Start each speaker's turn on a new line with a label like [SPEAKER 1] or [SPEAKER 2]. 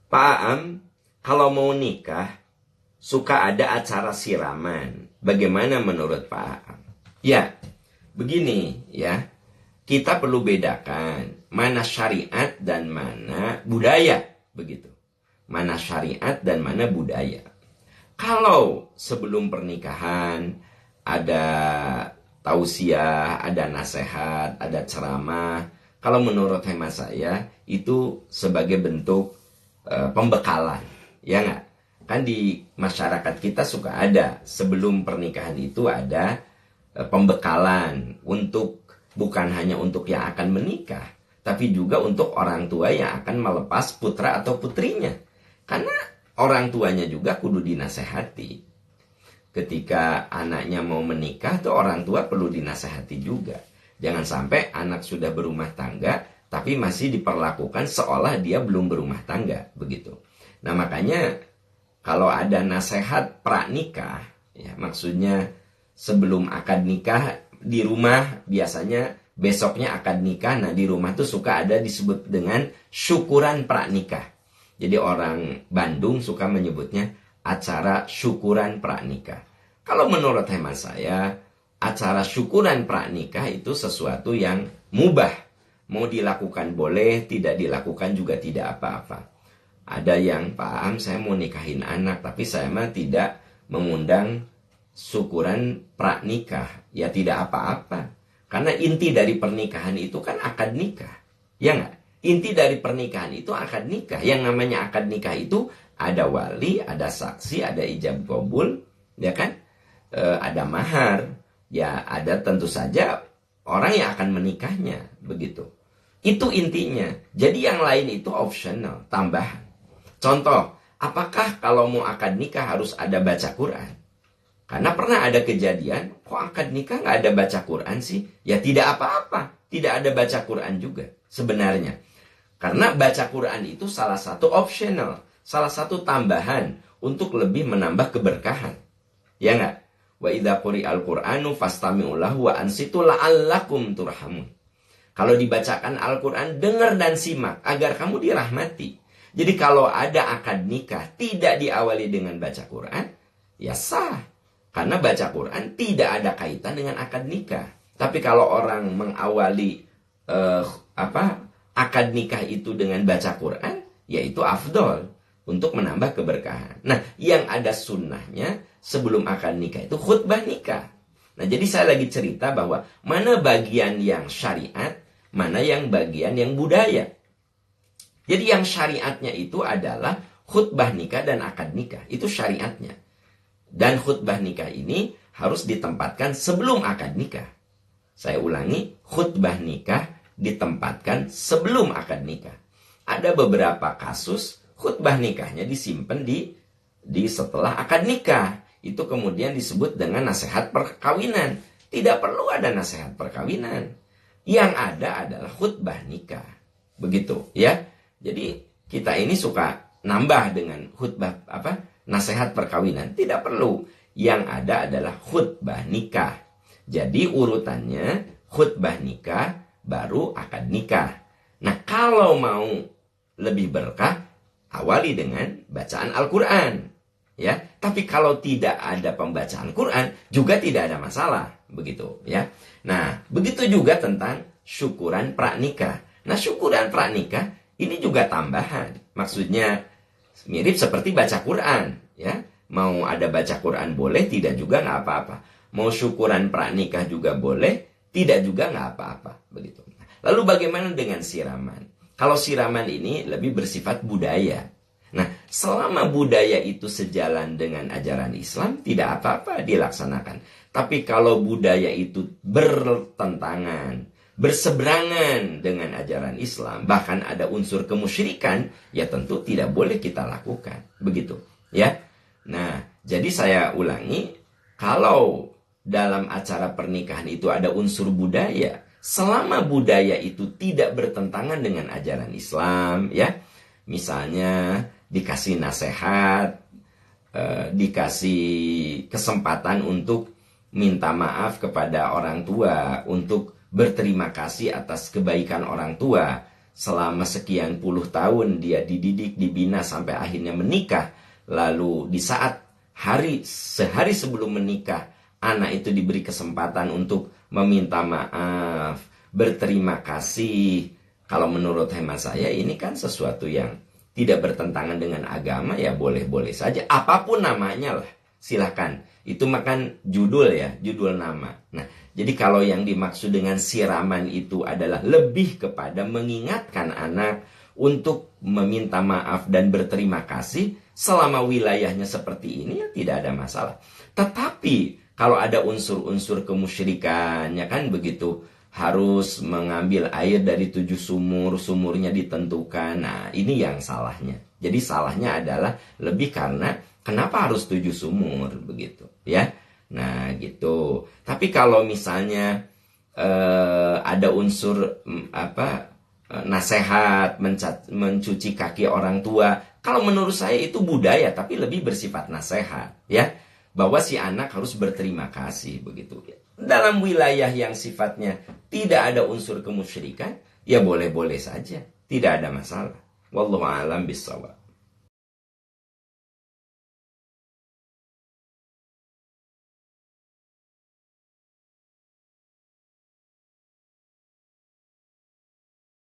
[SPEAKER 1] Pak Am, kalau mau nikah, suka ada acara siraman. Bagaimana menurut Pak Am? Ya, begini ya. Kita perlu bedakan mana syariat dan mana budaya. Begitu. Mana syariat dan mana budaya. Kalau sebelum pernikahan ada tausiah, ada nasihat, ada ceramah, kalau menurut hemat saya itu sebagai bentuk pembekalan, ya nggak? Kan di masyarakat kita suka ada sebelum pernikahan itu ada pembekalan untuk bukan hanya untuk yang akan menikah, tapi juga untuk orang tua yang akan melepas putra atau putrinya. Karena orang tuanya juga kudu dinasehati. Ketika anaknya mau menikah, tuh orang tua perlu dinasehati juga. Jangan sampai anak sudah berumah tangga, tapi masih diperlakukan seolah dia belum berumah tangga, begitu. Nah makanya kalau ada nasihat pranikah, ya maksudnya sebelum akad nikah di rumah biasanya besoknya akad nikah. Nah di rumah tuh suka ada disebut dengan syukuran pranikah. Jadi orang Bandung suka menyebutnya acara syukuran pranikah. Kalau menurut hemat saya, acara syukuran pranikah itu sesuatu yang mubah. Mau dilakukan boleh, tidak dilakukan juga tidak apa-apa. Ada yang, Pak Am, saya mau nikahin anak, tapi saya mah tidak mengundang syukuran pranikah. Ya tidak apa-apa. Karena inti dari pernikahan itu kan akad nikah. Ya nggak? Inti dari pernikahan itu akad nikah. Yang namanya akad nikah itu ada wali, ada saksi, ada ijab qabul, ya kan? Ada mahar, ya ada tentu saja orang yang akan menikahnya, begitu. Itu intinya. Jadi yang lain itu optional, tambahan. Contoh, apakah kalau mau akad nikah harus ada baca Quran? Karena pernah ada kejadian, kok akad nikah nggak ada baca Quran sih? Ya tidak apa-apa, tidak ada baca Quran juga sebenarnya. Karena baca Quran itu salah satu optional, salah satu tambahan untuk lebih menambah keberkahan. Ya nggak? Wa idza quri'al Qur'anu fastami'u lahu wa ansitu la'allakum turhamun. Kalau dibacakan Al-Quran, dengar dan simak agar kamu dirahmati. Jadi kalau ada akad nikah tidak diawali dengan baca Quran, ya sah. Karena baca Quran tidak ada kaitan dengan akad nikah. Tapi kalau orang mengawali akad nikah itu dengan baca Quran, yaitu afdol untuk menambah keberkahan. Nah, yang ada sunnahnya sebelum akad nikah itu khutbah nikah. Nah, jadi saya lagi cerita bahwa mana bagian yang syariat, mana yang bagian yang budaya. Jadi yang syariatnya itu adalah khutbah nikah dan akad nikah. Itu syariatnya. Dan khutbah nikah ini harus ditempatkan sebelum akad nikah. Saya ulangi, khutbah nikah ditempatkan sebelum akad nikah. Ada beberapa kasus khutbah nikahnya disimpan di setelah akad nikah. Itu kemudian disebut dengan nasihat perkawinan. Tidak perlu ada nasihat perkawinan. Yang ada adalah khutbah nikah. Begitu ya. Jadi kita ini suka nambah dengan khutbah nasihat perkawinan. Tidak perlu. Yang ada adalah khutbah nikah. Jadi urutannya khutbah nikah baru akad nikah. Nah kalau mau lebih berkah, awali dengan bacaan Al-Quran. Ya, tapi kalau tidak ada pembacaan Quran juga tidak ada masalah, begitu ya. Nah, begitu juga tentang syukuran pranikah. Nah, syukuran pranikah ini juga tambahan. Maksudnya mirip seperti baca Quran, ya. Mau ada baca Quran boleh, tidak juga nggak apa-apa. Mau syukuran pranikah juga boleh, tidak juga nggak apa-apa, begitu. Lalu bagaimana dengan siraman? Kalau siraman ini lebih bersifat budaya. Nah, selama budaya itu sejalan dengan ajaran Islam, tidak apa-apa dilaksanakan. Tapi kalau budaya itu bertentangan, berseberangan dengan ajaran Islam, bahkan ada unsur kemusyrikan, ya tentu tidak boleh kita lakukan. Begitu, ya. Nah, jadi saya ulangi, kalau dalam acara pernikahan itu ada unsur budaya, selama budaya itu tidak bertentangan dengan ajaran Islam, ya. Misalnya dikasih nasihat, dikasih kesempatan untuk minta maaf kepada orang tua, untuk berterima kasih atas kebaikan orang tua, selama sekian puluh tahun dia dididik, dibina sampai akhirnya menikah, lalu di saat sehari sebelum menikah anak itu diberi kesempatan untuk meminta maaf, berterima kasih. Kalau menurut hemat saya ini kan sesuatu yang tidak bertentangan dengan agama, ya boleh-boleh saja. Apapun namanya lah, silahkan. Itu makan judul ya, judul nama. Nah, jadi kalau yang dimaksud dengan siraman itu adalah lebih kepada mengingatkan anak untuk meminta maaf dan berterima kasih, selama wilayahnya seperti ini ya tidak ada masalah. Tetapi kalau ada unsur-unsur kemusyrikan, ya kan begitu, harus mengambil air dari 7 sumur, sumurnya ditentukan. Nah, ini yang salahnya. Jadi salahnya adalah lebih karena kenapa harus 7 sumur begitu, ya. Nah, gitu. Tapi kalau misalnya ada unsur nasihat, mencuci kaki orang tua, kalau menurut saya itu budaya, tapi lebih bersifat nasihat, ya. Bahwa si anak harus berterima kasih begitu. Dalam wilayah yang sifatnya tidak ada unsur kemusyrikan, ya boleh-boleh saja, tidak ada masalah. Wallahu a'lam bishawab.